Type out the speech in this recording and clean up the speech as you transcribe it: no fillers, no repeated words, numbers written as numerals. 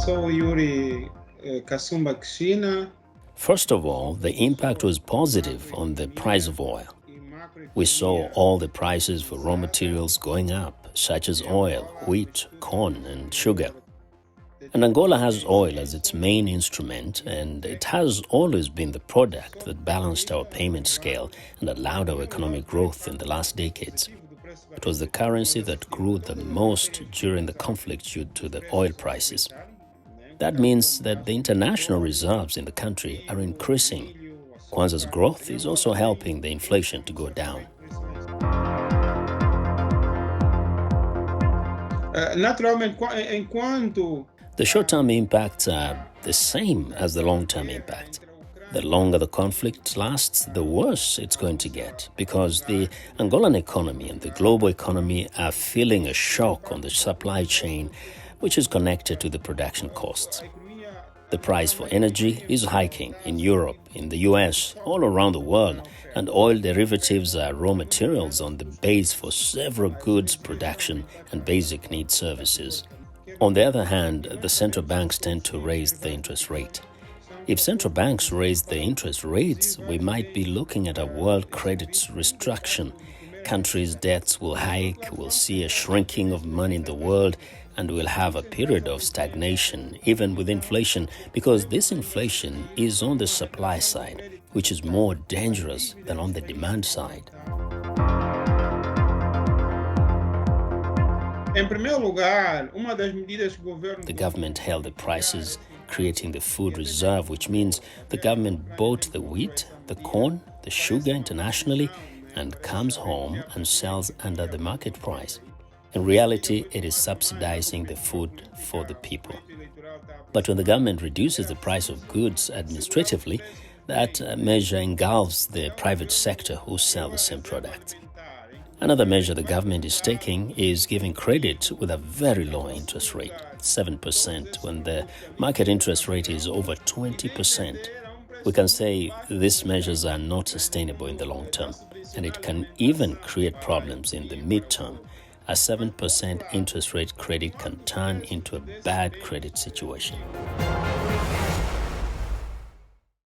Sou Yuri Quixina. First of all, the impact was positive on the price of oil. We saw all the prices for raw materials going up, such as oil, wheat, corn, and sugar. And Angola has oil as its main instrument, and it has always been the product that balanced our payment scale and allowed our economic growth in the last decades. It was the currency that grew the most during the conflict due to the oil prices. That means that the international reserves in the country are increasing. Kwanza's growth is also helping the inflation to go down. The short-term impacts are the same as the long-term impact. The longer the conflict lasts, the worse it's going to get, because the Angolan economy and the global economy are feeling a shock on the supply chain, which is connected to the production costs. The price for energy is hiking in Europe, in the US, all around the world, and oil derivatives are raw materials on the base for several goods production and basic needs services. On the other hand, the central banks tend to raise the interest rate. If central banks raise the interest rates, we might be looking at a world credit restriction. Countries' debts will hike, we'll see a shrinking of money in the world, and we'll have a period of stagnation, even with inflation, because this inflation is on the supply side, which is more dangerous than on the demand side. The government held the prices, creating the food reserve, which means the government bought the wheat, the corn, the sugar internationally, and comes home and sells under the market price. In reality, it is subsidizing the food for the people. But when the government reduces the price of goods administratively, that measure engulfs the private sector who sell the same product. Another measure the government is taking is giving credit with a very low interest rate, 7%, when the market interest rate is over 20%. We can say these measures are not sustainable in the long term, and it can even create problems in the midterm. A 7% interest rate credit can turn into a bad credit situation.